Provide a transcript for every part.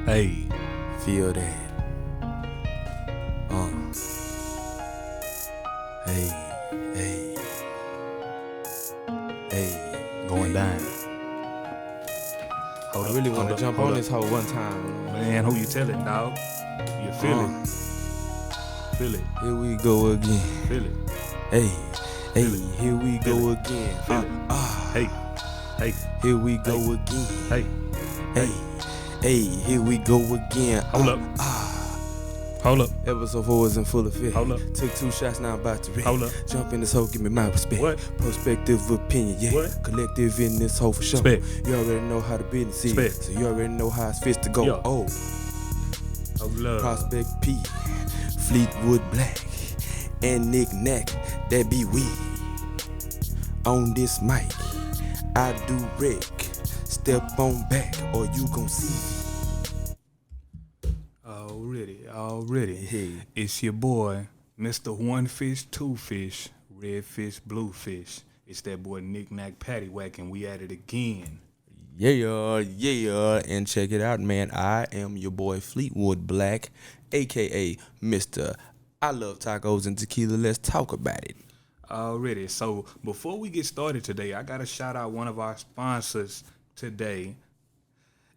Hey, Feel that. Hey, hey, hey. going down. I really want to jump on this hoe one time. Man, who you telling, dog? You feel it. Feel it. Here we go again. Feel it. Hey, hey, Feel it. here we Feel go it. again. Feel it. Hey, hey, Here we go again. hey. Hey, hey, here we go again. Hold up. Hold up. Episode 4 is in full effect. Hold up. Took 2 shots, now I'm about to read. Hold up. Jump in this hoe, give me my respect. What? Prospective opinion, yeah. What? Collective in this hoe for sure. Respect. You already know how the business is. Respect. So you already know how it's fits to go. Yeah. Oh, Oh, love. Prospect P, Fleetwood Black, and Nick Nack, that be we. On this mic, I do wreck. Step on back, or you gon' see. Already. Hey. It's your boy, Mr. One Fish, Two Fish, Red Fish, Blue Fish. It's that boy Nick Nack Paddywhack, and we at it again. Yeah, and check it out, man. I am your boy Fleetwood Black, aka Mr. I love tacos and tequila. Let's talk about it. Already. So before we get started today, I gotta shout out one of our sponsors today.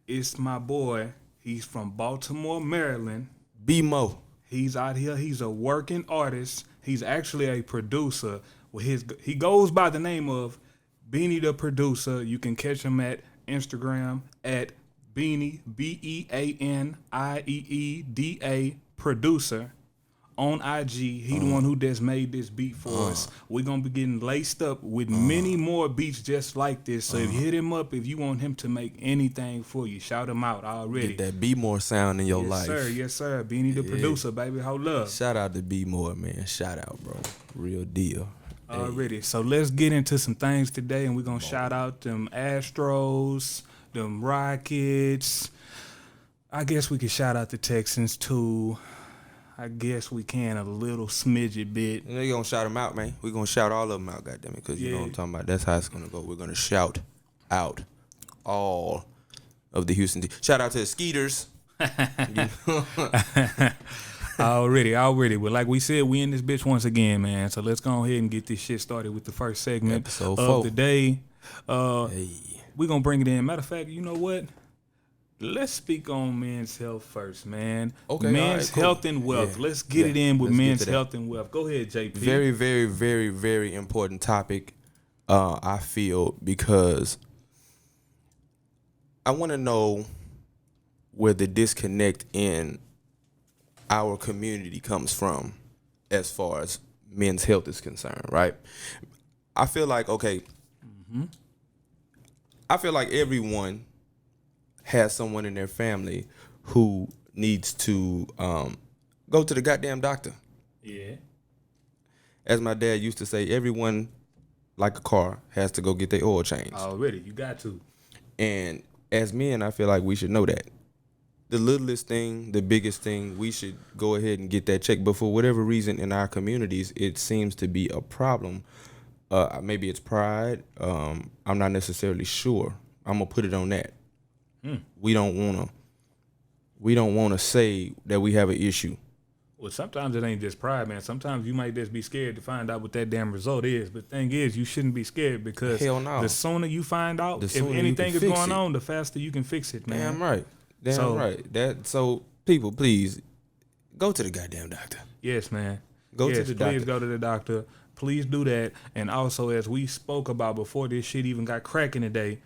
It's my boy. He's from Baltimore, Maryland. B-Mo. He's out here. He's a working artist. He's actually a producer. He goes by the name of Beanie the Producer. You can catch him at Instagram at Beanie BEANIEEDA Producer. On IG, he the one who just made this beat for us. We're going to be getting laced up with many more beats just like this. So if you hit him up, if you want him to make anything for you, shout him out already. Get that B-More sound in your life. Yes, sir. Beanie the Producer, baby. Hold up. Shout out to B-More, man. Shout out, bro. Real deal. Already. So let's get into some things today, and we're going to shout out them Astros, them Rockets. I guess we could shout out the Texans, too. I guess we can a little smidget bit. And they gonna shout them out, man. We gonna shout all of them out, goddamn it, because you know what I'm talking about. That's how it's gonna go. We're gonna shout out all of the Houston team. Shout out to the Skeeters. Already. Well, like we said, we in this bitch once again, man. So let's go ahead and get this shit started with the first segment Episode of 4. the day. Hey. We're gonna bring it in. Matter of fact, you know what? Let's speak on men's health first, man. Okay, men's all right, cool. health and wealth. Yeah, Let's get it in with let's get men's to that. health and wealth. Go ahead, JP. Very, very, very, very important topic, I feel, because I want to know where the disconnect in our community comes from as far as men's health is concerned, right? I feel like, I feel like everyone has someone in their family who needs to go to the goddamn doctor. Yeah. As my dad used to say, everyone, like a car, has to go get their oil changed. Already. You got to. And as men, I feel like we should know that. The littlest thing, the biggest thing, we should go ahead and get that checked. But for whatever reason in our communities, it seems to be a problem. Maybe it's pride. I'm not necessarily sure. I'm going to put it on that. We don't wanna say that we have an issue. Well, sometimes it ain't just pride, man. Sometimes you might just be scared to find out what that damn result is. But the thing is, you shouldn't be scared because Hell no. the sooner you find out if sooner you anything can is fix going it. on, the faster you can fix it, man. Damn right. So people, please go to the goddamn doctor. Yes, man. Go to Yes, the please doctor. go to the doctor. Please do that. And also, as we spoke about before this shit even got cracking today,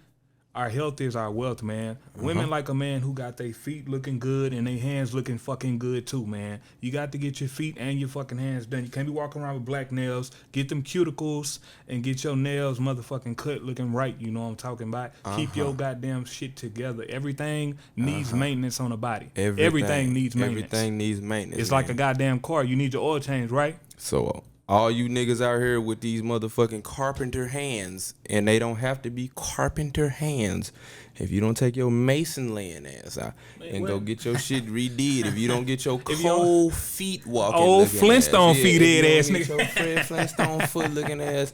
our health is our wealth, man. Women like a man who got their feet looking good and their hands looking fucking good too, man. You got to get your feet and your fucking hands done. You can't be walking around with black nails. Get them cuticles and get your nails motherfucking cut looking right. You know what I'm talking about? Keep your goddamn shit together. Everything needs maintenance on the body. Everything needs maintenance. Everything needs maintenance. It's like a goddamn car. You need your oil change, right? So all you niggas out here with these motherfucking carpenter hands, and they don't have to be carpenter hands. If you don't take your mason laying ass out and go get your shit redid, if you don't get your cold feet walking, old looking Flintstone ass, feet if you head ass don't nigga. get your Fred Flintstone foot looking ass,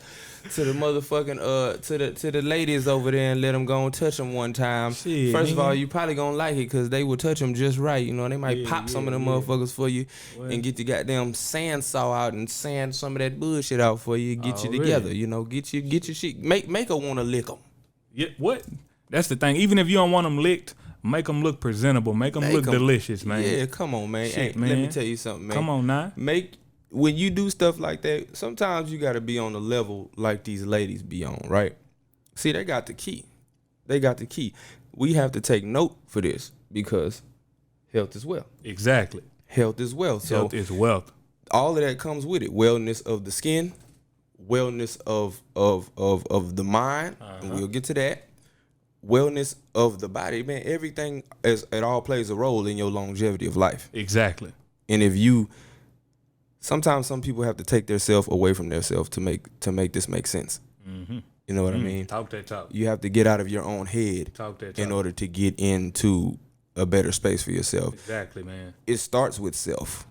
to the motherfucking to the ladies over there and let them go and touch them one time. Shit, First of all, nigga. you probably gonna like it because they will touch them just right. You know, they might pop some of them motherfuckers for you and get the goddamn sand saw out and sand some of that bullshit out for you. Get you together. Really? You know, get your shit. Make her wanna lick them. Yeah, what? That's the thing. Even if you don't want them licked, make them look presentable. Make them look delicious, man. Yeah, come on, man. Shit, Let me man. tell you something, man. Come on now. When you do stuff like that, sometimes you got to be on the level like these ladies be on, right? See, they got the key. We have to take note for this because health is wealth. Exactly. Health is wealth. So Health is wealth. all of that comes with it. Wellness of the skin, wellness of the mind, and we'll get to that. Wellness of the body, man. Everything it all plays a role in your longevity of life. Exactly. And sometimes some people have to take their self away from their self to make this make sense. Mm-hmm. You know what I mean? Talk that talk. You have to get out of your own head Talk that talk. in order to get into a better space for yourself. Exactly, man. It starts with self.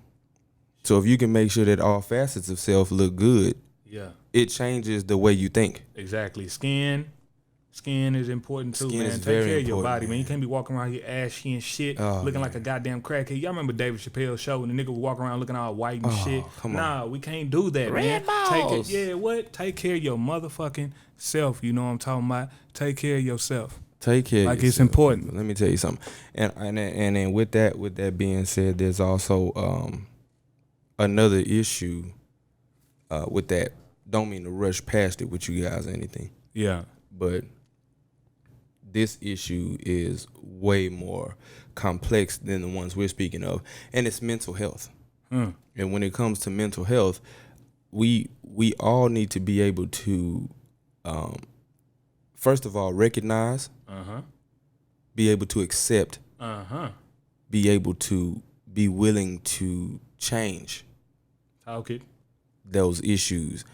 So if you can make sure that all facets of self look good, Yeah. it changes the way you think. Exactly. Skin is important too, Skin man. is Take very care of your important, body, man. man. You can't be walking around here ashy and shit, Oh, looking man. like a goddamn crackhead. Y'all remember David Chappelle's show and the nigga would walk around looking all white and shit? come Nah, we can't do that, man. Red balls. Take care of your motherfucking self. You know what I'm talking about? Take care of yourself. Take care. Like of it's yourself. important. Let me tell you something. And then with that being said, there's also another issue with that. Don't mean to rush past it with you guys or anything, Yeah. but this issue is way more complex than the ones we're speaking of, and it's mental health. And when it comes to mental health, we all need to be able to, first of all, recognize, be able to accept, be able to be willing to change Talk it. those issues.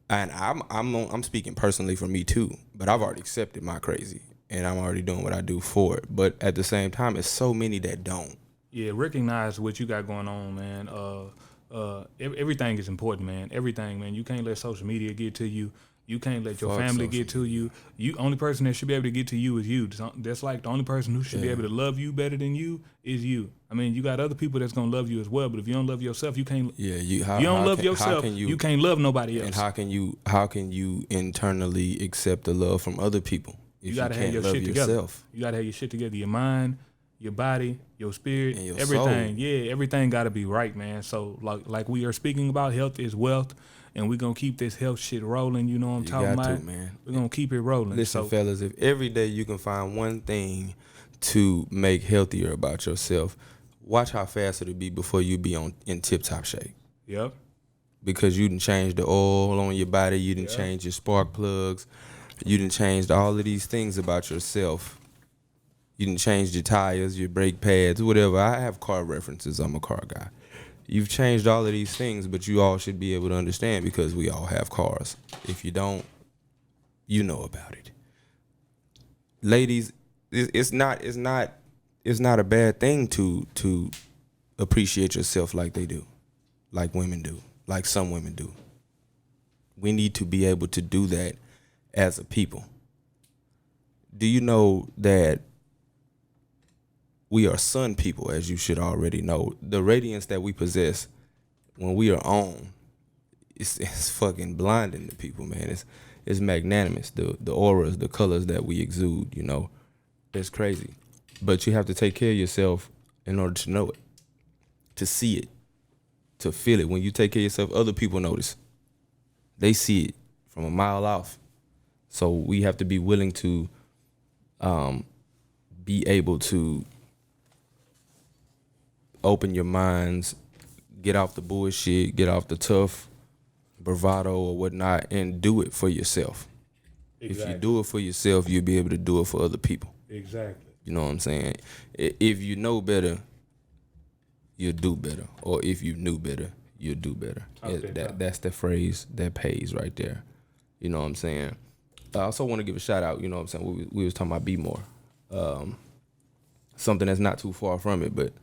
And I'm speaking personally for me too, but I've already accepted my crazy and I'm already doing what I do for it. But at the same time, it's so many that don't. Yeah, recognize what you got going on, man. Everything is important, man. Everything, man. You can't let social media get to you. You can't let your Fuck family social get to you. You only person that should be able to get to you is you. That's like the only person who should be able to love you better than you is you. I mean, you got other people that's gonna love you as well, but if you don't love yourself, you can't. Yeah, you don't love yourself. You can't love nobody else. And how can you internally accept the love from other people if You gotta have can't your love shit yourself? together. You gotta have your shit together. Your mind, your body, your spirit, And your everything. soul. Yeah, everything gotta be right, man. So like we are speaking about, health is wealth, and we're gonna keep this health shit rolling. You know what I'm talking got about? to, man. We're gonna keep it rolling. Listen, so, fellas, if every day you can find one thing to make healthier about yourself, watch how fast it'll be before you be in tip-top shape. Yep. Because you done changed the oil on your body, you done changed your spark plugs, you done changed all of these things about yourself. You done changed your tires, your brake pads, whatever. I have car references, I'm a car guy. You've changed all of these things, but you all should be able to understand because we all have cars. If you don't, you know about it. Ladies, it's not a bad thing to appreciate yourself like they do, like women do, like some women do. We need to be able to do that as a people. Do you know that we are sun people, as you should already know? The radiance that we possess when we are on, it's fucking blinding to people, man. It's magnanimous. The auras, the colors that we exude, you know, it's crazy. But you have to take care of yourself in order to know it, to see it, to feel it. When you take care of yourself, other people notice. They see it from a mile off. So we have to be willing to be able to open your minds, get off the bullshit, get off the tough bravado or whatnot, and do it for yourself. Exactly. If you do it for yourself, you'll be able to do it for other people. Exactly. You know what I'm saying? If you know better, you'll do better. Or if you knew better, you'll do better. That's the phrase that pays right there. You know what I'm saying? I also want to give a shout out, you know what I'm saying? We was talking about Be More. Something that's not too far from it, but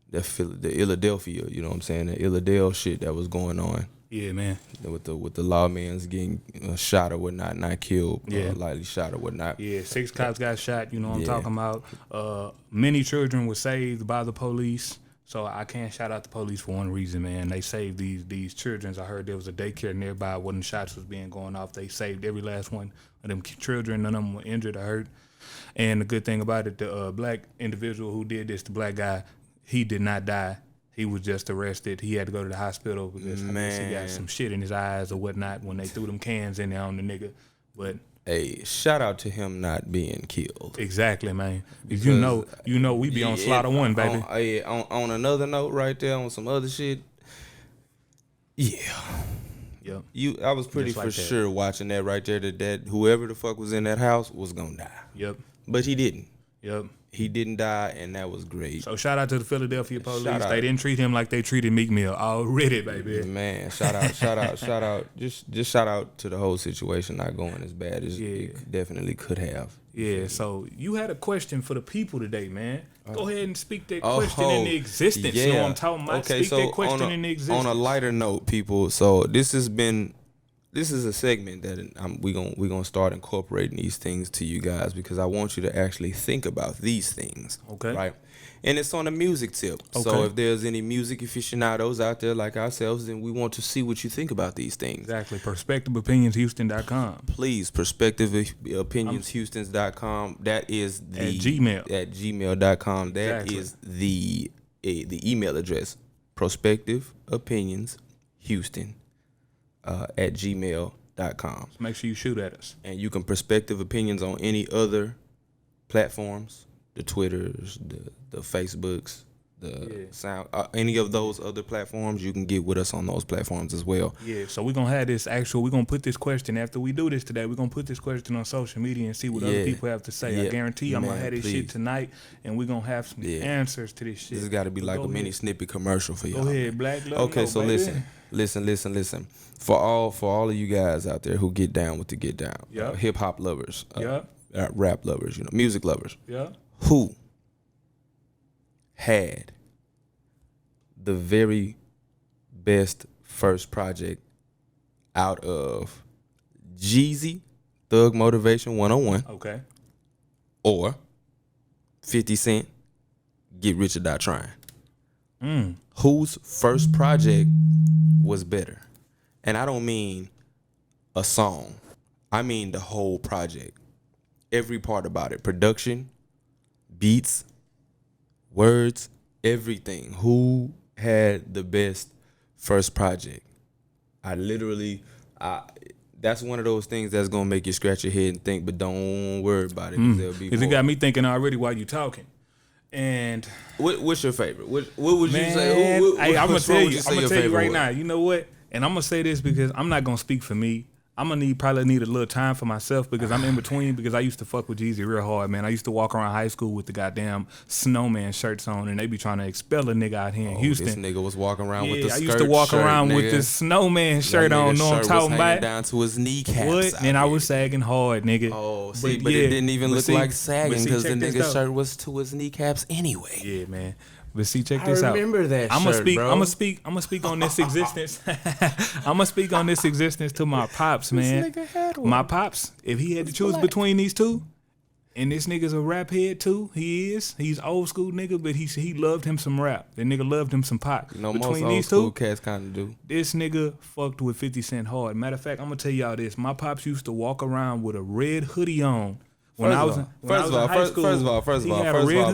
the Philadelphia, you know what I'm saying? The Illadelph shit that was going on. Yeah, man. with the lawmen's getting shot or whatnot, not killed, lightly shot or whatnot. Yeah, 6 cops got shot. You know what I'm Yeah. talking about. Many children were saved by the police. So I can't shout out the police for one reason, man. They saved these children. I heard there was a daycare nearby when the shots was being going off. They saved every last one of them children. None of them were injured or hurt. And the good thing about it, the black individual who did this, the black guy, he did not die. He was just arrested. He had to go to the hospital because I guess he got some shit in his eyes or whatnot when they threw them cans in there on the nigga. But hey, shout out to him not being killed. Exactly, man. Because you know, we be on Slaughter One, baby. On another note, right there, on some other shit. Yeah. Yep. I was pretty for sure watching that right there. That whoever the fuck was in that house was gonna die. Yep. But he didn't. Yep. He didn't die, and that was great. So shout out to the Philadelphia police. They didn't treat him like they treated Meek Mill. Already, baby. Man, shout out. Just shout out to the whole situation not going as bad as it definitely could have. Yeah, so you had a question for the people today, man. Go ahead and speak that question into existence. Yeah. You know what I'm talking about? Okay, speak that question into existence. On a lighter note, people, so this is a segment that we're gonna start incorporating these things to you guys because I want you to actually think about these things. Okay. Right? And it's on a music tip. Okay. So if there's any music aficionados out there like ourselves, then we want to see what you think about these things. Exactly. PerspectiveOpinionsHouston.com. Please, PerspectiveOpinionsHoustons.com. That is the at Gmail. At gmail.com. That is the email address. PerspectiveOpinionsHouston at gmail.com. So make sure you shoot at us. And you can perspective opinions on any other platforms, the Twitters, the Facebooks, the Sound, any of those other platforms. You can get with us on those platforms as well. Yeah, so we're going to have this we're going to put this question, after we do this today, we're going to put this question on social media and see what other people have to say. I guarantee I'm going to have this shit tonight, and we're going to have some answers to this shit. This has got to be like a mini snippet commercial for y'all. Go ahead, Black. Okay, so listen. For all of you guys out there who get down with the get down, hip hop lovers, rap lovers, music lovers, who had the very best first project out of Jeezy, Thug Motivation 101, okay, or 50 Cent, Get Rich or Die Trying? Whose first project was better? And I don't mean a song. I mean the whole project. Every part about it. Production, beats, words, everything. Who had the best first project? That's one of those things that's going to make you scratch your head and think, but don't worry about it. Because it got me thinking already while you talking. And what's your favorite? What would you say? Hey, I'm gonna tell you right now. You know what? And I'm gonna say this because I'm not gonna speak for me. I'm gonna probably need a little time for myself because I'm in between. Because I used to fuck with Jeezy real hard, man. I used to walk around high school with the goddamn snowman shirts on, and they be trying to expel a nigga out here in Houston. This nigga was walking around with the skirt. I used to walk around nigga. with the snowman shirt on. Know what I'm talking about? Down to his kneecaps. What? And I was sagging hard, nigga. Oh, see, but it didn't even look like sagging because the nigga's shirt was to his kneecaps anyway. Yeah, man. But see, check this out. I remember that I'm shirt, bro. I'm gonna speak on this existence. I'm gonna speak on this existence to my pops, man. My pops, if he had to choose between these two, and this nigga's a rap head too, he's old school nigga, but he loved him some rap. That nigga loved him some pop. Between most old school cats kind of do. This nigga fucked with 50 Cent hard. Matter of fact, I'm gonna tell y'all this. My pops used to walk around with a red hoodie on. First of all,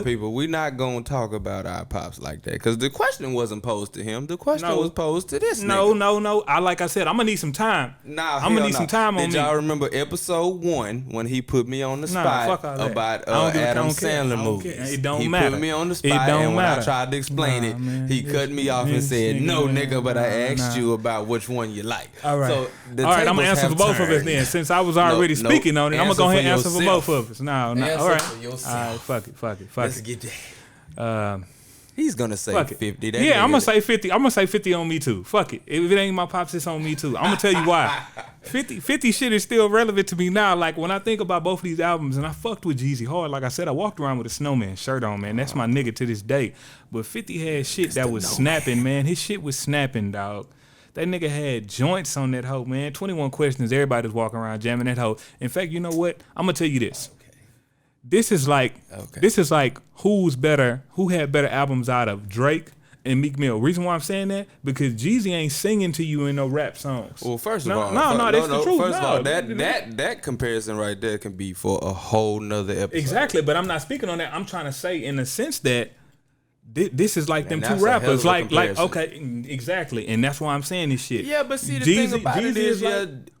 people, we're not gonna talk about our pops like that because the question wasn't posed to him. The question was posed to this. No. Like I said, I'm gonna need some time. I'm gonna need some time on me. Did y'all remember episode 1 when he put me on the spot about Adam Sandler movies? It don't matter. He put me on the spot, and when I tried to explain it, he cut me off and said, "No, nigga, but I asked you about which one you like." All right, so I'm gonna answer for both of us then. Since I was already speaking on it, I'm gonna go ahead and answer for both of us. No. All right. Fuck it. Let's get that. He's gonna say 50. I'm gonna say 50. I'm gonna say 50 on me too. Fuck it. If it ain't my pops, it's on me too. I'm gonna tell you why. 50 shit is still relevant to me now. Like when I think about both of these albums, and I fucked with Jeezy hard. Like I said, I walked around with a snowman shirt on, man. That's my nigga to this day. But 50 had shit that was snapping, man. His shit was snapping, dog. That nigga had joints on that hoe, man. 21 Questions. Everybody's walking around jamming that hoe. In fact, you know what? I'm gonna tell you this. This is like who had better albums out of Drake and Meek Mill. Reason why I'm saying that, because Jeezy ain't singing to you in no rap songs. Well, first of all, that's the truth. First of all, that comparison right there can be for a whole nother episode. Exactly, but I'm not speaking on that. I'm trying to say in the sense that this is like them two rappers, like okay, exactly, and that's why I'm saying this shit. Yeah, but see the thing about it is,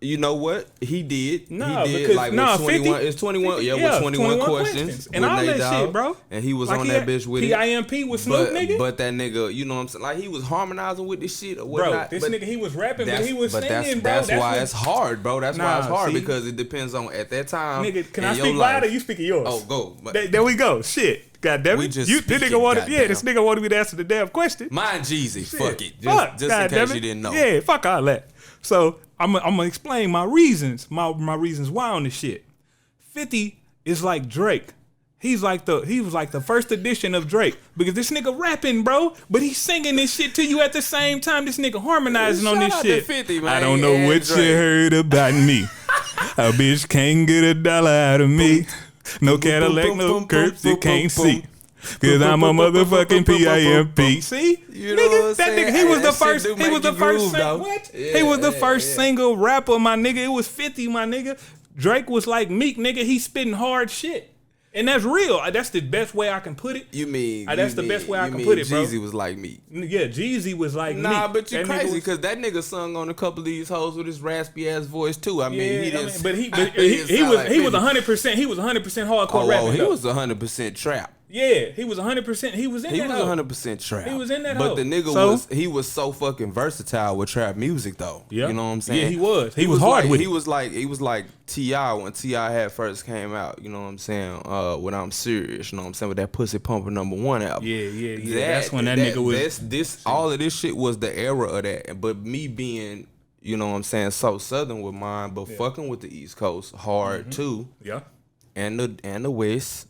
you know what he did? No, he did because, like no, with 21. 50, it's 21. 50, with 21 questions and all that shit, bro. And he was like on that bitch with PIMP with Snoop, nigga. But that nigga, you know what I'm saying? Like he was harmonizing with this shit or whatnot. Bro, this nigga, he was rapping, but he was singing, bro. That's why it's hard, bro. That's why it's hard because it depends on at that time. Nigga, can I speak loud or you speaking yours? Oh, go. There we go. Shit. God damn it. This nigga wanted me to answer the damn question. Mine Jeezy. Shit. Fuck it. Just in case you didn't know. Yeah, fuck all that. So I'm gonna explain my reasons, my reasons why on this shit. 50 is like Drake. He was like the first edition of Drake because this nigga rapping, bro, but he's singing this shit to you at the same time. This nigga harmonizing on this shit. 50, man. I don't know what you heard about me. A bitch can't get $1 out of me. No Cadillac, no curves, you can't see. Cause I'm a motherfucking PIMP. See? You know nigga, that nigga, he was the first He was the first single rapper, my nigga. It was 50, my nigga. Drake was like Meek, nigga. He spitting hard shit. And that's real. That's the best way I can put it. That's the best way I can put it, bro. Jeezy was like me. Yeah, Jeezy was like me. Nah, but you crazy because that nigga sung on a couple of these hoes with his raspy ass voice too. He was 100%. He was 100% hardcore rapping. Oh, he was 100% trap. Yeah, he was 100%. He was 100% trap. He was in that. But the nigga was so fucking versatile with trap music though. Yeah. You know what I'm saying? Yeah, he was. He was hard with it. He was like T.I. when T.I. had first came out. You know what I'm saying? When I'm serious. You know what I'm saying? With that Pussy Pumper #1 album. Yeah. That's when that nigga was. All of this shit was the era of that. But me being, you know what I'm saying, so southern with mine, but fucking with the East Coast hard too. Yeah. And the West.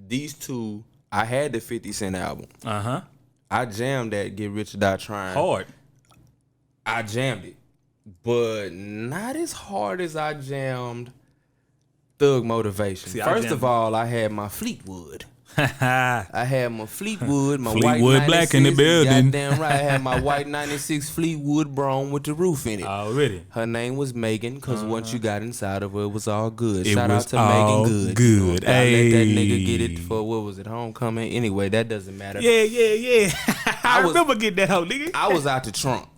These two, I had the 50 Cent album. I jammed that Get Rich or Die Trying. Hard. I jammed it. But not as hard as I jammed Thug Motivation. First of all, I had my Fleetwood. I had my Fleetwood, my Fleetwood white 96, Black in the building. Goddamn right. I had my white 96 Fleetwood Brougham with the roof in it. Already. Her name was Megan, because once you got inside of her, it was all good. Shout out to Megan Good. Good. You know, I let that nigga get it for, what was it, Homecoming? Anyway, that doesn't matter. Yeah. I remember getting that hoe, nigga. I was out the trunk.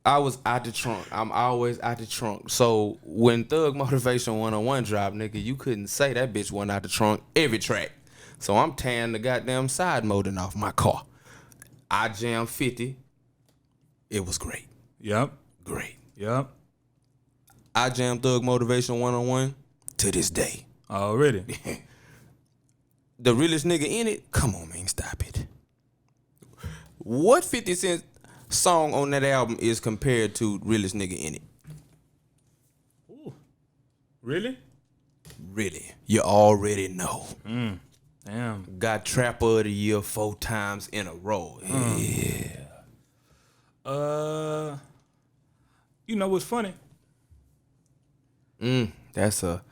I'm always out the trunk. So when Thug Motivation 101 dropped, nigga, you couldn't say that bitch went out the trunk every track. So I'm tearing the goddamn side molding off my car. I jammed 50. It was great. Yep. Great. Yep. I jammed Thug Motivation 101 to this day. Already. The realest nigga in it? Come on, man, stop it. What 50 Cent song on that album is compared to realest nigga in it? Ooh. Really? Really. You already know. Damn. Got Trapper of the Year 4 times in a row. Yeah. You know what's funny? That's a.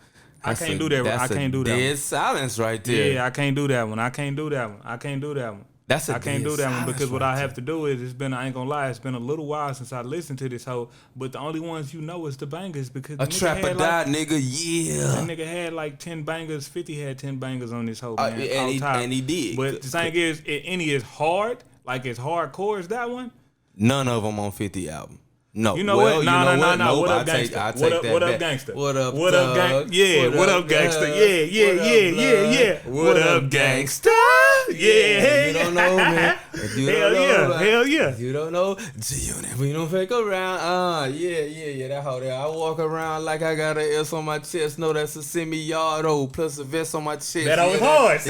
I can't do that one. I can't do that one. Dead silence right there. Yeah, I can't do that one. I can't do that one. That's a I can't do that one because what right I have to do is I ain't gonna lie, it's been a little while since I listened to this hoe, but the only ones you know is the bangers because a trapper died, nigga, yeah. That nigga had like 10 bangers, 50 had 10 bangers on this hoe, man. And he did. But the thing is, any is hard, like as hardcore as that one. None of them on 50 album. No. You know what? No. What up, gangster? What up, gangster? What up, what up, gangster? Yeah, what up, gangster? Yeah. What up, gangster? Yeah. You don't know, man. Hell yeah. You don't know. We don't fake around. Yeah. That how I walk around like I got an S on my chest. No, that's a semi-yard plus a vest on my chest. That was hard.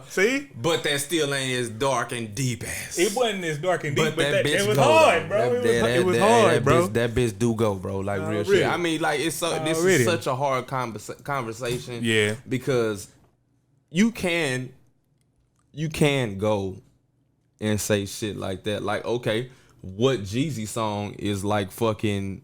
See? But that still ain't as dark and deep as. It wasn't as dark and deep, but it was go, hard, bro. It was hard, bro. That bitch do go, bro. Like real shit. I mean, like this is such a hard conversation. Yeah. Because you can go and say shit like that. Like, okay, what Jeezy song is like fucking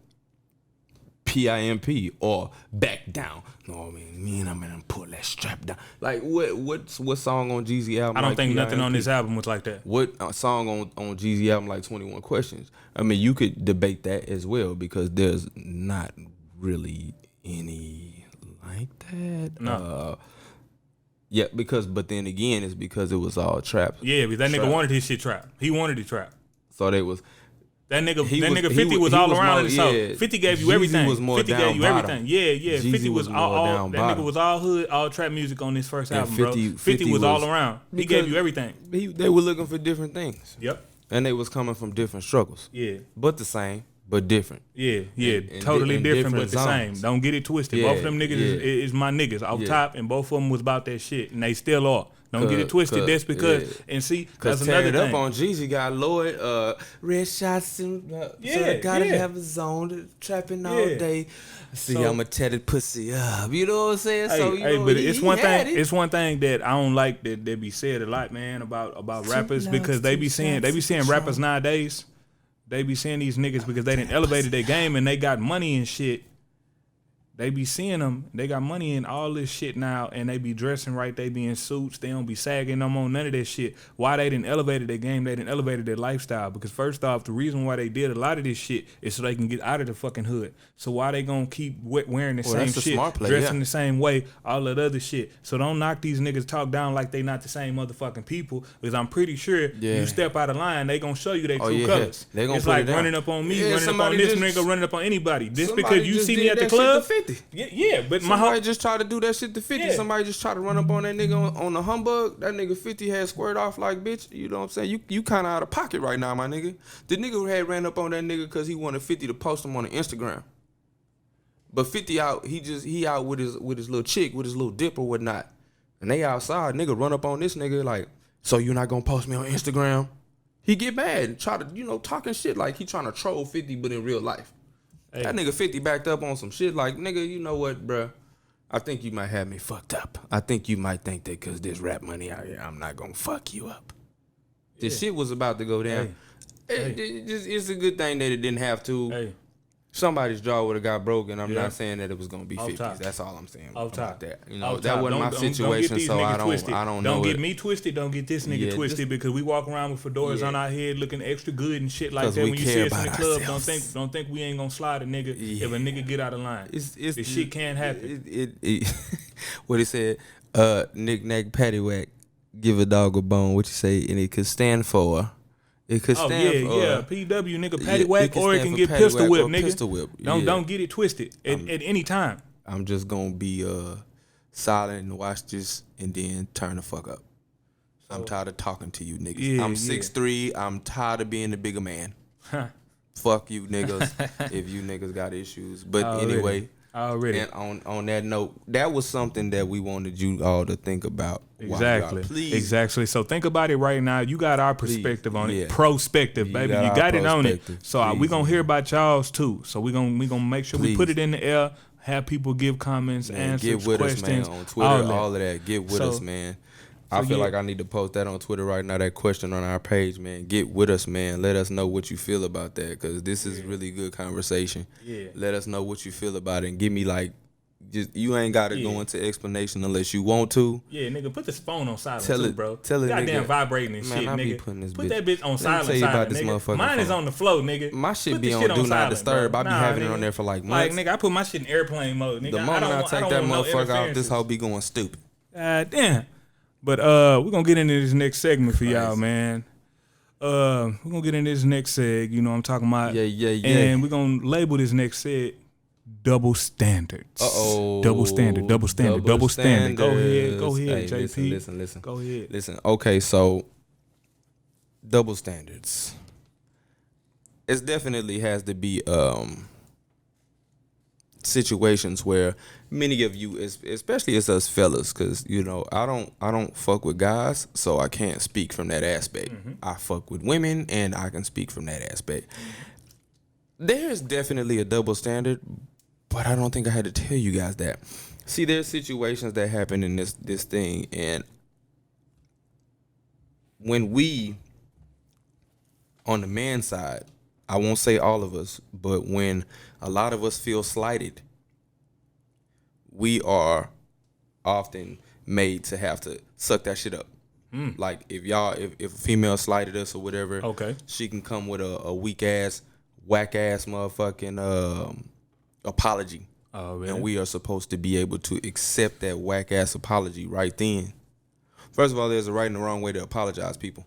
PIMP or back down. No, I mean, me and I'm gonna pull that strap down. Like what song on Jeezy album? I don't like think nothing on PIMP? this album was like that. What song on Jeezy album like 21 Questions? I mean, you could debate that as well because there's not really any like that. No. Yeah, but then again, it's because it was all trap. Yeah, but that nigga wanted his shit trap. He wanted it trap. So they was. That nigga 50 was all around in the South. 50 gave you Jeezy everything. was more 50 down gave you bottom. everything. Yeah. Jeezy 50 was was more all down that bottom. nigga was all hood, all trap music on this first And album, bro. 50 was all around. He gave you everything. They were looking for different things. Yep. And they was coming from different struggles. Yeah. But the same, but different. Yeah. And Totally in different, different but the same. zones. Don't get it twisted. Yeah, Both of them niggas is my niggas off top, and both of them was about that shit, and they still are. Don't get it twisted. That's because, and see, that's another Tear It thing. Up on Jeezy got Lloyd, red shots, and so I gotta have a zone trapping all day. See, I'm a tatted pussy up. You know what I'm saying? But it's one thing. It's one thing that I don't like that be said a lot, man, about rappers because they be saying rappers nowadays. They be seeing these niggas because they didn't elevated their game and they got money and shit. They be seeing them. They got money and all this shit now, and they be dressing right. They be in suits. They don't be sagging no more. None of that shit. Why they didn't elevated their game? They didn't elevated their lifestyle. Because first off, the reason why they did a lot of this shit is so they can get out of the fucking hood. So why they gonna keep wearing the same shit, dressing the same way, all that other shit? So don't knock these niggas talk down like they not the same motherfucking people. Because I'm pretty sure you step out of line, they gonna show you their true colors. They gonna it's put like it down. running up on me, running up on this nigga, running up on anybody. Just because you see me at the club. Yeah, but somebody just try to do that shit to 50. Yeah. Somebody just try to run up on that nigga on the humbug. That nigga 50 had squared off like, bitch. You know what I'm saying? You kind of out of pocket right now, my nigga. The nigga had ran up on that nigga because he wanted 50 to post him on the Instagram. But 50 out, he out with his little chick, with his little dip or whatnot. And they outside, nigga run up on this nigga like, so you not gonna post me on Instagram? He get mad and try to, talking shit like he trying to troll 50, but in real life. Hey. That nigga 50 backed up on some shit like, nigga, you know what, bruh? I think you might have me fucked up. I think you might think that because there's rap money out here, I'm not going to fuck you up. Yeah. This shit was about to go down. It's a good thing that it didn't have to. Somebody's jaw would have got broken. I'm not saying that it was gonna be 50s. That's all I'm saying about that. That wasn't my situation, so I don't know. Don't get me twisted. Don't get this nigga twisted because we walk around with fedoras on our head looking extra good and shit like that. When you see us in the club, don't think we ain't gonna slide a nigga if a nigga get out of line. This shit can't happen. What he said, knick-knack, paddywhack, give a dog a bone. What you say? And it could stand for... It could stand for PW nigga patty whack, or it can get pistol whip, nigga. Pistol whip. Don't get it twisted at any time. I'm just gonna be silent and watch this and then turn the fuck up. I'm tired of talking to you niggas. I'm 6'3". I'm tired of being the bigger man. Fuck you niggas if you niggas got issues. But anyway. Already. And on that note, that was something that we wanted you all to think about. Exactly. Exactly. So think about it right now. You got our perspective on it. Prospective, baby. You got it on it. So we gonna hear about y'all's too. So we gonna make sure we put it in the air. Have people give comments, answers, get with questions, us, man, on Twitter, all of that. Get with us, man. I feel like I need to post that on Twitter right now, that question on our page, man. Get with us, man. Let us know what you feel about that because this is really good conversation. Yeah. Let us know what you feel about it and give me you ain't got to go into explanation unless you want to. Yeah, nigga, put this phone on silent bro. Tell it, goddamn nigga, vibrating and shit, I nigga. Be putting this put bitch. that bitch on silent, about this nigga. phone. Mine is on the flow, nigga. My shit be on do not disturb. Bro. I be having it on there for like months. Like, nigga, I put my shit in airplane mode, nigga. The moment I take that motherfucker off, this hoe be going stupid. Damn. But we're gonna get into this next segment for y'all, man. We're gonna get into this next seg, you know what I'm talking about. Yeah. And we're gonna label this next seg Double Standards. Double standard. Go ahead, hey, JP. Listen. Go ahead. Listen, okay, so double standards. It definitely has to be situations where many of you, especially as us fellas, because I don't fuck with guys, so I can't speak from that aspect. Mm-hmm. I fuck with women, and I can speak from that aspect. There's definitely a double standard, but I don't think I had to tell you guys that. See, there's situations that happen in this thing, and when we on the man's side, I won't say all of us, but when a lot of us feel slighted, we are often made to have to suck that shit up. Like if a female slighted us or whatever, Okay. she can come with a weak ass, whack ass motherfucking apology. Oh, really? And we are supposed to be able to accept that whack ass apology right then. First of all, there's a right and a wrong way to apologize, people.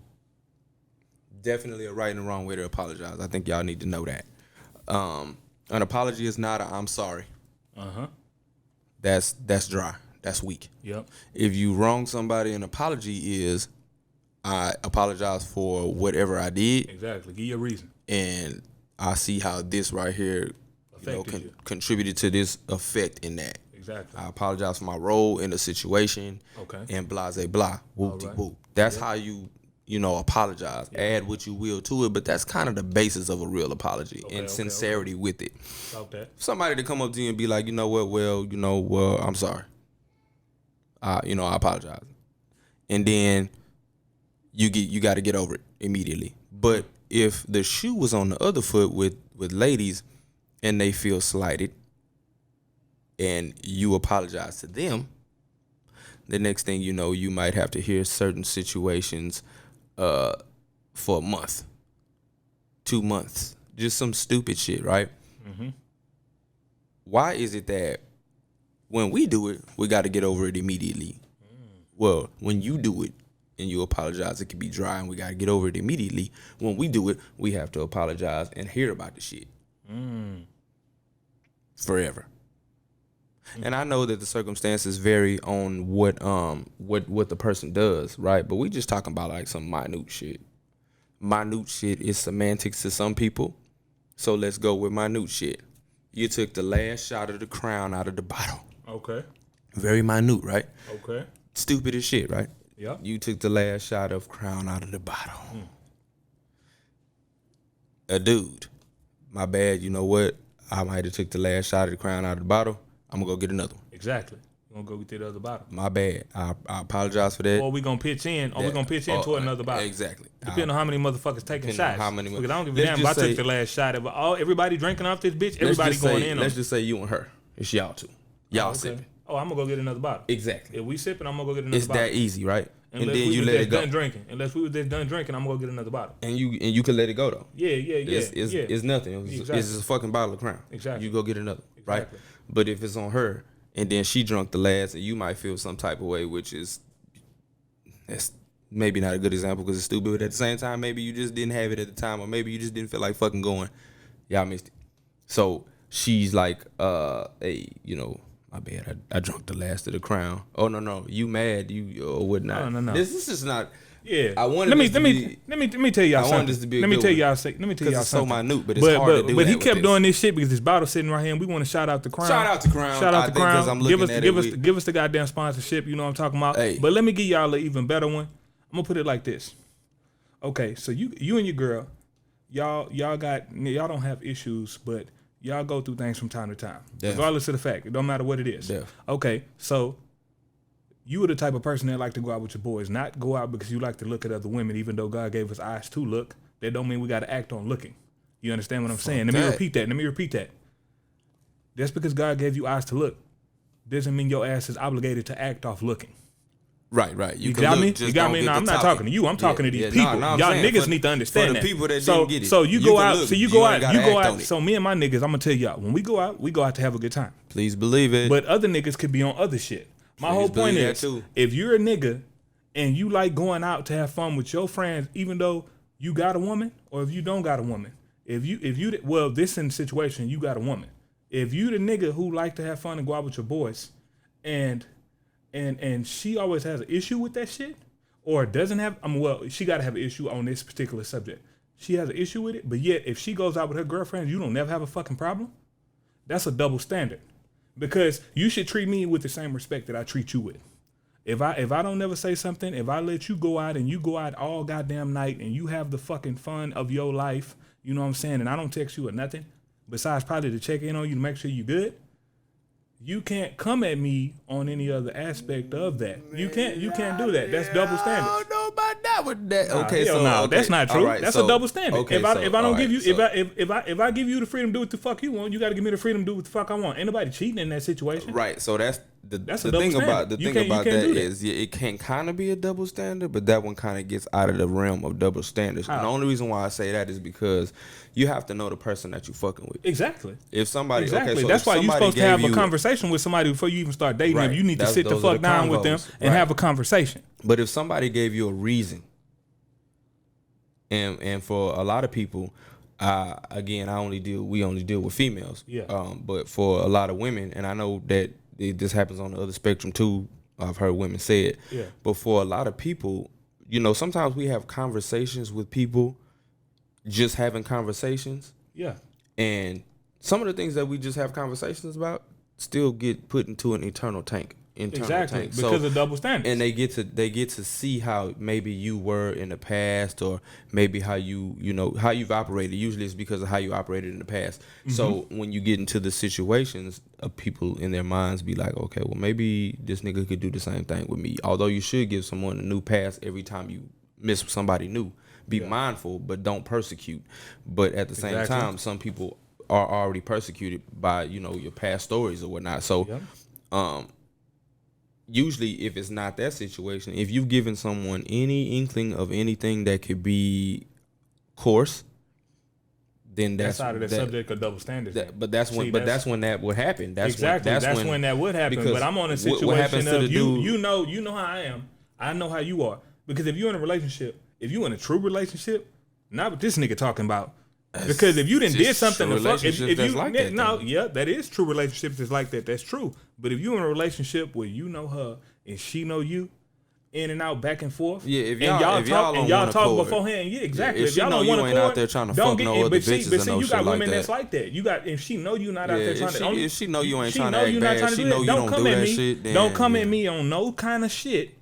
Definitely a right and a wrong way to apologize. I think y'all need to know that. An apology is not a I'm sorry. Uh-huh. That's dry. That's weak. Yep. If you wrong somebody, an apology is I apologize for whatever I did. Exactly. Give you a reason. And I see how this right here contributed to this effect in that. Exactly. I apologize for my role in the situation. Okay. And blah, blah, whoop-de-whoop. That's how you apologize. Add what you will to it, but that's kind of the basis of a real apology and sincerity with it. Okay. Somebody to come up to you and be like, you know what, well, I'm sorry. I apologize. And then you got to get over it immediately. But if the shoe was on the other foot with ladies and they feel slighted and you apologize to them, the next thing you know, you might have to hear certain situations for a month, 2 months, just some stupid shit, right? Mm-hmm. Why is it that when we do it, we got to get over it immediately? Well, when you do it and you apologize, it can be dry and we got to get over it immediately. When we do it, we have to apologize and hear about the shit forever. And I know that the circumstances vary on what the person does, right? But we just talking about like some minute shit. Minute shit is semantics to some people. So let's go with minute shit. You took the last shot of the crown out of the bottle. Okay. Very minute, right? Okay. Stupid as shit, right? Yep. You took the last shot of crown out of the bottle. A dude, my bad, you know what? I might have took the last shot of the crown out of the bottle. I'm going to go get another one. Exactly. We're going to go get the other bottle. My bad. I apologize for that. Or we going to pitch in, to another bottle. Exactly. Depending on how many motherfuckers taking shots. How many because I don't give a damn if I took the last shot. If everybody drinking off this bitch, everybody going in on it. Let's just say you and her. It's y'all two. Y'all sipping. Oh, I'm going to go get another bottle. Exactly. If we sipping, I'm going to go get another bottle. It's that easy, right? Unless and then you let it go. Unless we were just done drinking, I'm going to go get another bottle. And you can let it go, though. Yeah. It's nothing. It's just a fucking bottle of Crown. Exactly. You go get another, right? Exactly. But if it's on her, and then she drunk the last, and you might feel some type of way, which is, that's maybe not a good example because it's stupid, but at the same time, maybe you just didn't have it at the time, or maybe you just didn't feel like fucking going. Y'all missed it. So she's like, hey, my bad, I drunk the last of the Crown. Oh no, you mad? You or whatnot? No. This is not. Yeah. I wanted let me tell y'all something. I wanted this to be. Let me tell y'all something. It's so minute, but it's hard to do. But he kept doing this shit because this bottle sitting right here, and we want to shout out the Crown. Shout out to Crown. Give us the goddamn sponsorship. You know what I'm talking about. Hey. But let me give y'all an even better one. I'm gonna put it like this. Okay, so you and your girl, y'all don't have issues, but y'all go through things from time to time, regardless of the fact. It don't matter what it is. Okay, so you were the type of person that like to go out with your boys, not go out because you like to look at other women, even though God gave us eyes to look. That don't mean we got to act on looking. You understand what I'm saying? Let me repeat that. Just because God gave you eyes to look doesn't mean your ass is obligated to act off looking. Right. You got me? You got me? No, I'm not talking to you. I'm talking to these people. Y'all niggas need to understand that. For the people that didn't get it. So you go out. So me and my niggas, I'm gonna tell y'all, when we go out to have a good time. Please believe it. But other niggas could be on other shit. My whole point is, if you're a nigga and you like going out to have fun with your friends, even though you got a woman, or if you don't got a woman, this in the situation, you got a woman. If you the nigga who like to have fun and go out with your boys, and she always has an issue with that shit, or doesn't have, she got to have an issue on this particular subject. She has an issue with it, but yet if she goes out with her girlfriends, you don't never have a fucking problem. That's a double standard. Because you should treat me with the same respect that I treat you with. If I don't never say something, if I let you go out and you go out all goddamn night and you have the fucking fun of your life, you know what I'm saying, and I don't text you or nothing, besides probably to check in on you to make sure you good, you can't come at me on any other aspect of that. You can't do that. That's double standard. I don't know about that would that? Nah, Okay, hell so no, okay, that's not true. all right, That's so, a double standard. Okay, if I don't all give right, you so, if I give you the freedom to do what the fuck you want, you got to give me the freedom to do what the fuck I want. Ain't nobody cheating in that situation. right, so that's the a thing double about standard. You can't that do that. is it can kind of be a double standard, but that one kind of gets out of the realm of double standards. And the only reason why I say that is because you have to know the person that you fucking with. Exactly. If somebody, exactly, okay, so that's why you're supposed to have a you, conversation with somebody before you even start dating them. Right. You need to sit the Those are fuck down with them convos. and Right. have a conversation. But if somebody gave you a reason, and for a lot of people, again, we only deal with females. Yeah. But for a lot of women, and I know that this happens on the other spectrum too. I've heard women say it. Yeah. But for a lot of people, you know, sometimes we have conversations with people, just having conversations. Yeah. And some of the things that we just have conversations about still get put into an internal tank. Exactly, because of double standards. And they get to see how maybe you were in the past, or maybe how how you've operated. Usually it's because of how you operated in the past. Mm-hmm. So when you get into the situations, people in their minds be like, okay, well, maybe this nigga could do the same thing with me. Although you should give someone a new pass every time you miss somebody new. Be mindful, but don't persecute. But at the same time, some people are already persecuted by, your past stories or whatnot. So, usually if it's not that situation, if you've given someone any inkling of anything that could be coarse, then that's out of the subject of double standards. That's when that would happen. That's when that would happen. But I'm on a situation of you know how I am. I know how you are. Because if you're in a relationship, if you're in a true relationship, not what this nigga talking about. Because if you didn't did something to fuck, if you like that, that is true relationships is like that. That's true. But if you're in a relationship where you know her and she know you, in and out, back and forth, if y'all talk beforehand, exactly. If y'all don't want to, ain't out there trying to fuck no other bitches and no shit like that. But see, you got women that's like that. You got if she know you not out there trying to. If she know you ain't trying to act bad, she know you don't do that shit. Don't come at me on no kind of shit.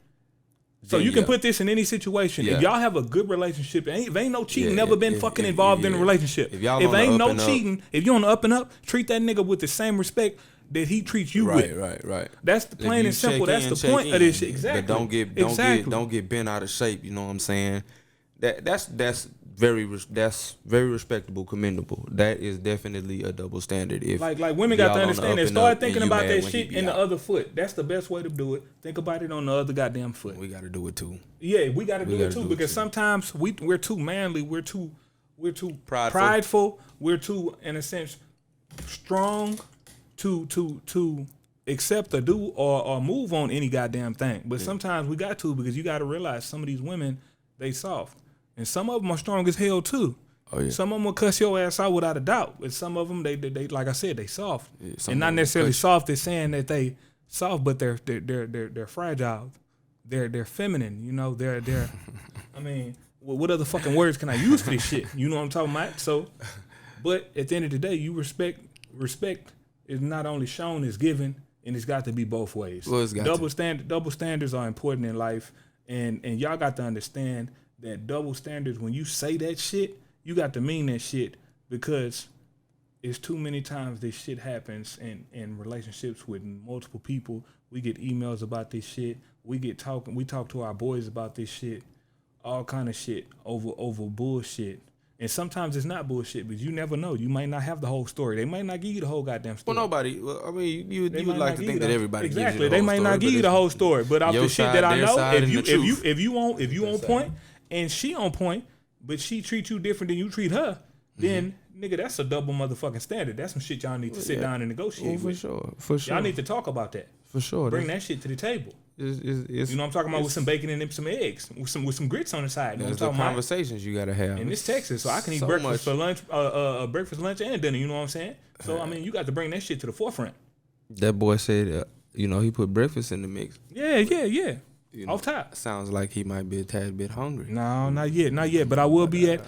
So you can put this in any situation. If y'all have a good relationship, if ain't no cheating, never been fucking involved in a relationship. If ain't no cheating, if you on the up and up, treat that nigga with the same respect that he treats you with. Right. That's the plain and simple. That's the point of this shit. Exactly. But don't get bent out of shape. You know what I'm saying? That's very respectable, commendable. That is definitely a double standard. If like women got to understand that. Start thinking about that shit in the other foot. That's the best way to do it. Think about it on the other goddamn foot. We got to do it too. Yeah, we got to do it too because sometimes we're too manly. We're too prideful. We're too, in a sense, strong to accept or do or move on any goddamn thing. But sometimes we got to, because you got to realize some of these women, they soft. And some of them are strong as hell too. Oh, yeah. Some of them will cuss your ass out without a doubt. And some of them, they like I said, they soft. Yeah, and not necessarily soft as saying that they soft, but they're fragile. They're feminine. You know, they're. I mean, what other fucking words can I use for this shit? You know what I'm talking about? So, but at the end of the day, you respect is not only shown, it's given, and it's got to be both ways. Well, double standards are important in life, and y'all got to understand that double standards, when you say that shit, you got to mean that shit, because it's too many times this shit happens in relationships with multiple people. We get emails about this shit. We talk to our boys about this shit, all kind of shit over bullshit. And sometimes it's not bullshit, but you never know. You might not have the whole story. They might not give you the whole goddamn story. Well, nobody. Well, I mean, you would like to think that everybody gives you the whole story. They might not give you the whole story, but off the shit that I know, if you on point and she on point, but she treats you different than you treat her, then nigga, that's a double motherfucking standard. That's some shit y'all need to sit down and negotiate with. For sure. Y'all need to talk about that. For sure. Bring that shit to the table. You know what I'm talking about, with some bacon and some eggs, with some grits on the side. You know what I'm talking about? Conversations you gotta have. And it's Texas, so I can eat breakfast for lunch, lunch and dinner. You know what I'm saying? So I mean, you got to bring that shit to the forefront. That boy said, he put breakfast in the mix. Yeah. Off top. Sounds like he might be a tad bit hungry. No, not yet. But I will be at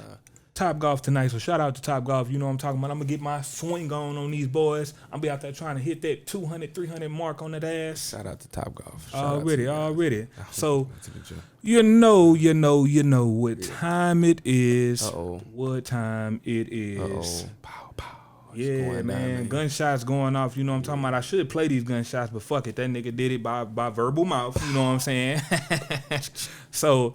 Top Golf tonight, so shout out to Top Golf. You know what I'm talking about. I'm gonna get my swing on these boys. I'll be out there trying to hit that 200, 300 mark on that ass. Shout out to Top Golf. Already. So you know what time it is. What time it is. Pow, pow. Yeah, man. Gunshots going off. You know what I'm talking about. I should play these gunshots, but fuck it. That nigga did it by verbal mouth. You know what I'm saying? So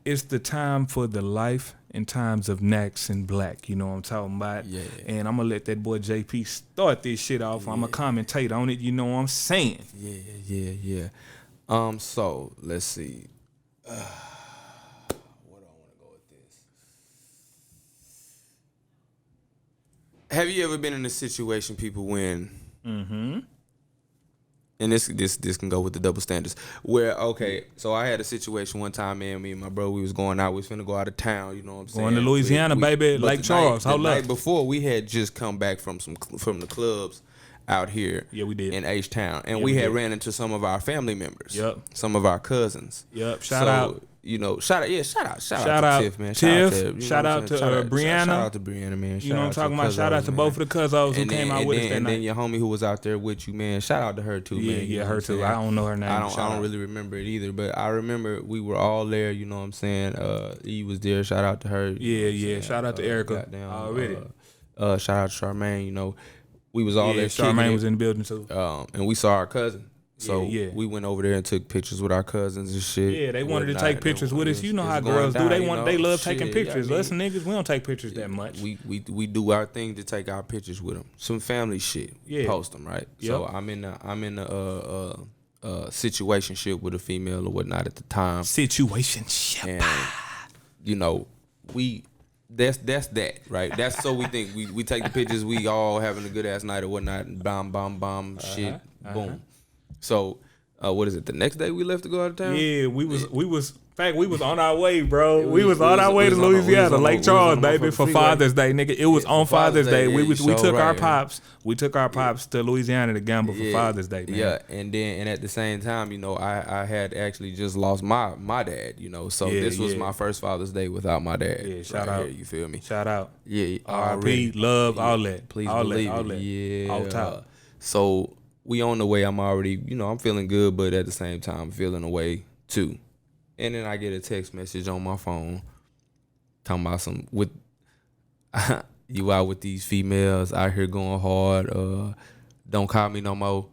it's the time for the life and times of Nax and Black. You know what I'm talking about? Yeah. And I'm gonna let that boy JP start this shit off. I'm gonna commentate on it. You know what I'm saying? Yeah. So let's see. Where do I want to go with this? Have you ever been in a situation, people, when? And this can go with the double standards. Where, okay, so I had a situation one time, man, me and my bro, we was going out. We was finna go out of town, you know what I'm saying? Going to Louisiana, baby, Lake Charles. The Hold up. night before, we had just come back from the clubs out here. Yeah, we did. In H-Town. And we had ran into some of our family members. Yep. Some of our cousins. Yep. Shout out. You know, shout out to Tiff, man. Shout out to Brianna. Shout out to Brianna, man. You know what I'm talking about? Shout out to both of the cousins who came out with us that night. And then your homie who was out there with you, man. Shout out to her too, man. Yeah, her too. I don't know her name. I don't really remember it either, but I remember we were all there. You know what I'm saying? E was there. Shout out to her. Yeah. Shout out to Erica. Already. Shout out to Charmaine. You know, we was all there. Charmaine was in the building too. And we saw our cousin. So yeah. we went over there and took pictures with our cousins and shit. Yeah, they wanted to take pictures with us. You know how girls do. They love taking pictures. Us niggas, we don't take pictures that much. We do our thing to take our pictures with them. Some family shit. Yeah. Post them, right? Yep. So I'm in a situationship with a female or whatnot at the time. Situationship. And you know, that's that, right? That's so we think we take the pictures, we all having a good ass night or whatnot, and bomb, shit, boom. So, what is it? The next day we left to go out of town. Yeah, we was. In fact, we was on our way, bro. We was on our way to Louisiana, Lake Charles, baby, for Father's Day, nigga. It was on Father's Day. We took our pops. We took our pops to Louisiana to gamble for Father's Day, man. Yeah, and at the same time, you know, I had actually just lost my dad, you know. So this was my first Father's Day without my dad. Yeah, shout out. Here, you feel me? Shout out. Yeah, R.I.P. Love, all that. Please all believe that, all it. that. Yeah. All top. So we on the way. I'm already, you know, I'm feeling good, but at the same time, I'm feeling away too. And then I get a text message on my phone talking about you out with these females out here going hard. Don't call me no more.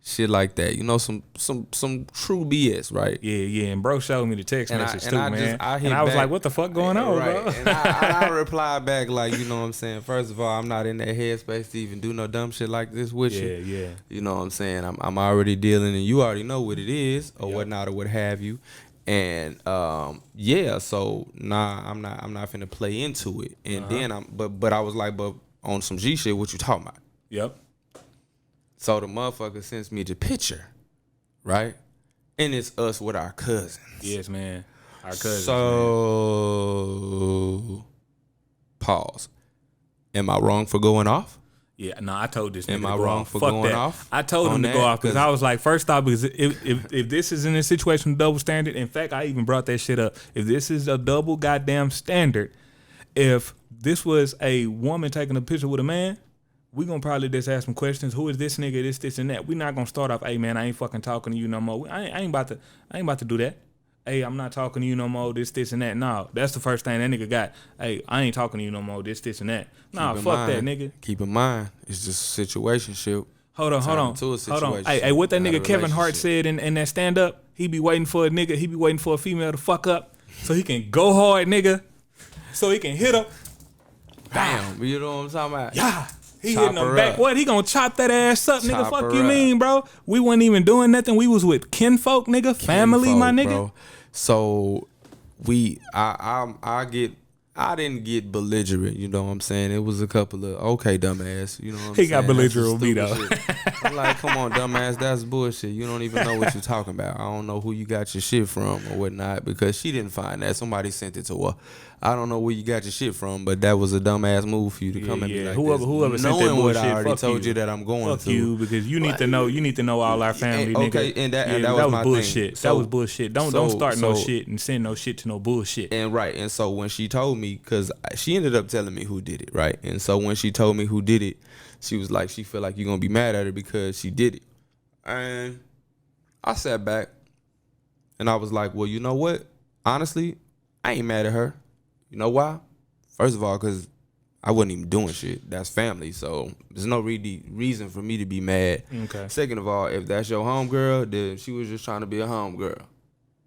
Shit like that. You know, some true BS, right? Yeah. And bro showed me the text message too, man. I was back, like, what the fuck going on, right. bro? And I replied back like, you know what I'm saying? First of all, I'm not in that headspace to even do no dumb shit like this with you. Yeah. You know what I'm saying? I'm already dealing, and you already know what it is or whatnot or what have you. And so I'm not finna play into it. And then but I was like, but on some G shit, what you talking about? Yep. So the motherfucker sends me the picture, right? And it's us with our cousins. Yes, man. Our cousins. So pause. Am I wrong for going off? Yeah, no, I told this nigga Am to I go wrong off. for Fuck going that. off? I told him to go off because I was like, first off, because if this is in a situation of double standard, in fact, I even brought that shit up. If this is a double goddamn standard, if this was a woman taking a picture with a man, we gonna probably just ask some questions. Who is this nigga? This, and that. We not gonna start off, hey man, I ain't fucking talking to you no more. I ain't about to do that. Hey, I'm not talking to you no more. This, and that. No, that's the first thing that nigga got. Hey, I ain't talking to you no more. This, and that. Nah, fuck that, nigga. Keep in mind, it's just a situationship. Hold on. Hey, what that nigga Kevin Hart said in that stand up? He be waiting for a nigga. He be waiting for a female to fuck up so he can go hard, nigga. So he can hit her. Bam. You know what I'm talking about? Yeah. He hitting them back. What? He gonna chop that ass up, nigga. Fuck you mean, bro? We wasn't even doing nothing. We was with kinfolk, nigga. Family, my nigga. Bro. So I didn't get belligerent, you know what I'm saying? It was a couple of, okay, dumbass, you know what I'm saying? He got belligerent with me, though. I'm like, come on, dumbass, that's bullshit. You don't even know what you're talking about. I don't know who you got your shit from or whatnot, because she didn't find that. Somebody sent it to her. I don't know where you got your shit from, but that was a dumbass move for you to come at me like whoever sent that knowing what bullshit, I already told you that I'm going fuck you, because you need to know all our family, nigga. Okay, and that was my bullshit. Thing. That was bullshit. Don't start no shit and send no shit to no bullshit. And so when she told me, because she ended up telling me who did it, right? And so when she told me who did it, she was like, she feel like you're gonna be mad at her because she did it. And I sat back and I was like, well, you know what? Honestly, I ain't mad at her. You know why? First of all, because I wasn't even doing shit. That's family, so there's no really reason for me to be mad. Okay. Second of all, if that's your homegirl, then she was just trying to be a homegirl,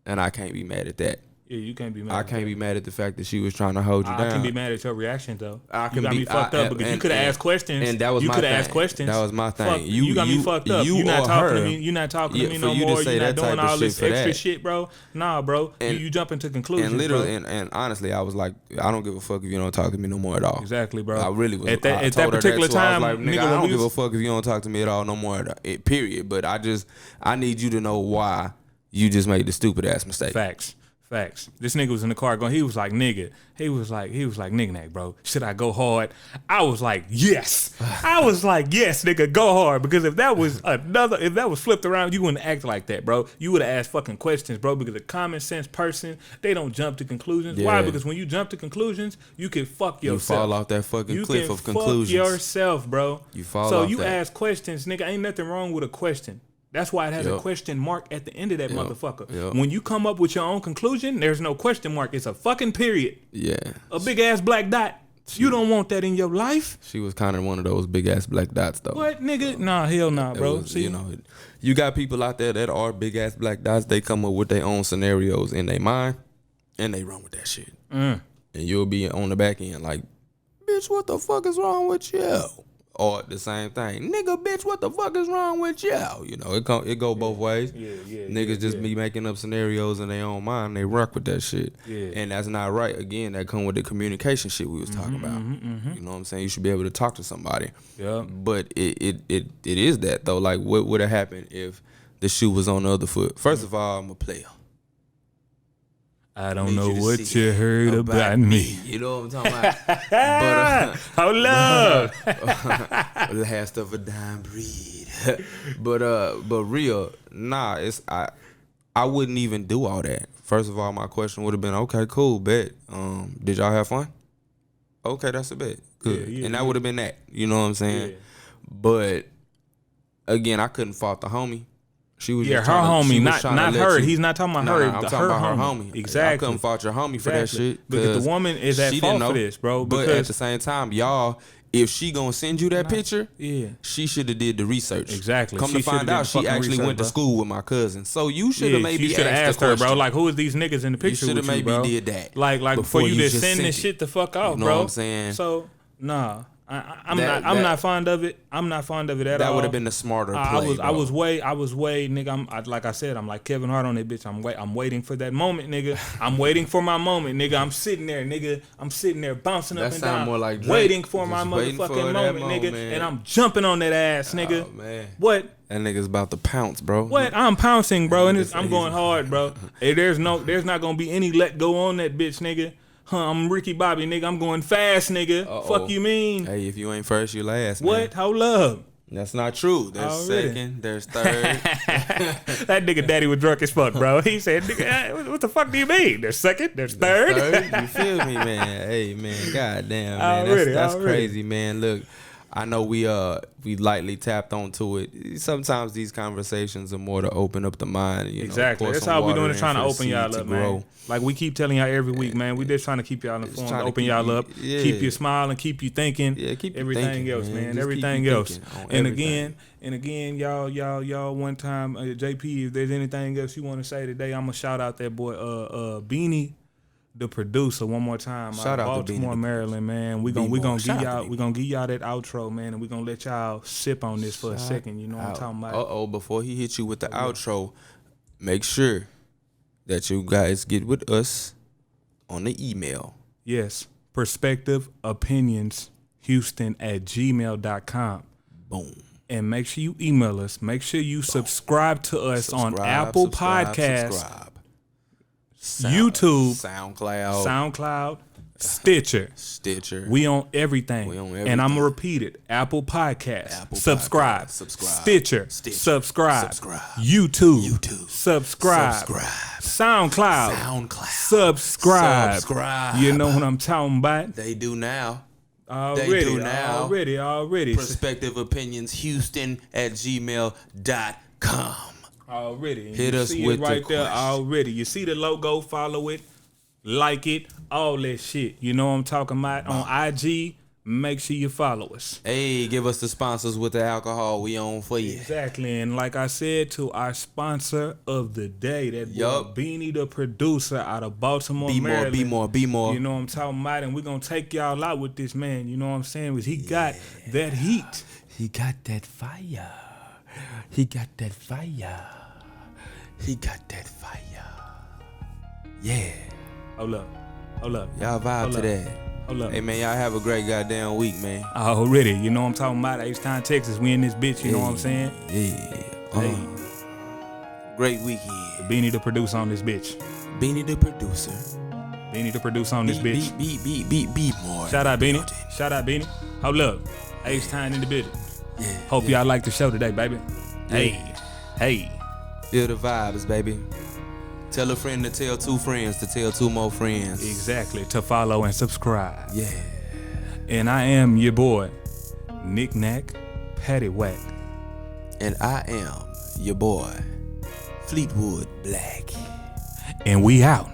and I can't be mad at that. Yeah, you can't be mad. I can't be mad at the fact that she was trying to hold you down. I can be mad at your reaction though. You got me fucked up because you could have asked questions. And that was you my could thing. have asked questions. That was my thing. Fuck, you got me fucked up. You're not talking to me. You're not talking to me no more. You're not doing all this extra shit, bro. Nah, bro. You jump into conclusions. And literally, bro. and honestly, I was like, I don't give a fuck if you don't talk to me no more at all. Exactly, bro. I really was. At that particular time, I was like, nigga, I don't give a fuck if you don't talk to me at all no more. Period. But I need you to know why you just made the stupid ass mistake. Facts. This nigga was in the car going, he was like, nigga, nigga, bro, should I go hard? I was like, yes. Yes, nigga, go hard. Because if that was flipped around, you wouldn't act like that, bro. You would have asked fucking questions, bro, because a common sense person, they don't jump to conclusions. Yeah. Why? Because when you jump to conclusions, you can fuck yourself. You fall off that fucking cliff of conclusions. You can fuck yourself, bro. You fall off So you that. ask questions, nigga, ain't nothing wrong with a question. That's why it has a question mark at the end of that motherfucker. Yep. When you come up with your own conclusion, there's no question mark. It's a fucking period. Yeah. A big ass black dot. You don't want that in your life. She was kind of one of those big ass black dots, though. What, nigga? Nah, hell nah, bro. Was, you know, you got people out there that are big ass black dots. They come up with their own scenarios in their mind, and they run with that shit. And you'll be on the back end like, bitch, what the fuck is wrong with you? Or the same thing, nigga, bitch, what the fuck is wrong with you? You know, it go both ways. Niggas just be making up scenarios in their own mind. They rock with that shit, and that's not right. Again, that come with the communication shit we was talking about. You know what I'm saying? You should be able to talk to somebody. Yeah. But it is that though. Like, what would have happened if the shoe was on the other foot? First of all, I'm a player. I don't know what you heard about me. You know what I'm talking about? Hold up. Last of a dying breed. but real, nah, I wouldn't even do all that. First of all, my question would have been, okay, cool, bet. Did y'all have fun? Okay, that's a bet. Good. And that would have been that. You know what I'm saying? Yeah. But again, I couldn't fault the homie. She was her homie, not her. He's not talking about her. I'm talking about her homie. Exactly. I couldn't fault your homie for that shit. Because the woman is at fault for this, bro. But at the same time, y'all, if she gonna send you that picture, she should have did the research. Exactly. Come to find out, she actually went to school with my cousin. So you should have maybe asked her, bro. Like, who is these niggas in the picture? You should have maybe bro? did that. Like before you just send this shit the fuck out, bro. You know what I'm saying? So nah. I'm not fond of it. I'm not fond of it at all. That would have been the smarter play. I was way, nigga. Like I said, I'm like Kevin Hart on that bitch. I'm waiting for that moment, nigga. I'm waiting for my moment, nigga. I'm sitting there, nigga. I'm sitting there bouncing up and down, more like Drake. waiting for my motherfucking moment, nigga. Man. And I'm jumping on that ass, nigga. Oh, man. What? That nigga's about to pounce, bro. What? I'm pouncing, bro, and I'm going hard, bro. Hey, there's not gonna be any let go on that bitch, nigga. I'm Ricky Bobby, nigga. I'm going fast, nigga. Fuck you mean? Hey, if you ain't first, you last, What? Man. Hold up. That's not true. There's second, there's third. That nigga daddy was drunk as fuck, bro. He said, nigga, what the fuck do you mean? There's second, there's third. You feel me, man? Hey, man, goddamn, man. That's crazy, man. Look, I know we lightly tapped onto it. Sometimes these conversations are more to open up the mind. You exactly. know, that's how we doing it, trying to open y'all up, man. Like we keep telling y'all every week, man. We just trying to keep y'all informed, open y'all up, keep you smiling, keep you thinking. Yeah, keep you everything thinking, else, man. Just everything else. And everything. again, y'all. One time, JP, if there's anything else you want to say today, I'm gonna shout out that boy, Beanie, the producer, one more time. Shout out to Baltimore, Beanie, Maryland, man. We gonna give y'all that outro, man, and we gonna let y'all sip on this for a second. You know what I'm talking about? Before he hit you with the outro, make sure that you guys get with us on the email. Yes, perspectiveopinionshouston@gmail.com. Boom. And make sure you email us. Make sure you subscribe to us on Apple Podcasts, YouTube, SoundCloud, Stitcher. We on everything. And I'm going to repeat it. Apple Podcasts. Subscribe. Stitcher. Subscribe. YouTube. Subscribe. SoundCloud. Subscribe. You know what I'm talking about? They do now. Already. perspectiveopinionshouston@gmail.com. Already. Hit us with right the there question. already. You see the logo, follow it, like it, all that shit. You know what I'm talking about? On IG, make sure you follow us. Hey, give us the sponsors with the alcohol we own for you. Exactly, and like I said, to our sponsor of the day, that boy Yup. Beanie the producer out of Baltimore, Maryland. Be more. You know what I'm talking about, and we're gonna take y'all out with this man. You know what I'm saying? He got that heat. He got that fire. He got that fire. He got that fire. Yeah. Hold up. Y'all vibe to that. Hold up. Hey, man, y'all have a great goddamn week, man. Already, you know what I'm talking about? H-Town, Texas. We in this bitch, you know what I'm saying? Yeah. Hey. Great weekend. Beanie the producer on this bitch. Beanie the producer. Beanie the producer on this bitch. Be more. Shout out Beanie. Hold up. H-Town in the building. Yeah. Hope y'all like the show today, baby. Yeah. Hey. Feel the vibes, baby. Tell a friend to tell two friends to tell two more friends. Exactly. To follow and subscribe. Yeah. And I am your boy, Knick Knack Paddywhack. And I am your boy, Fleetwood Black. And we out.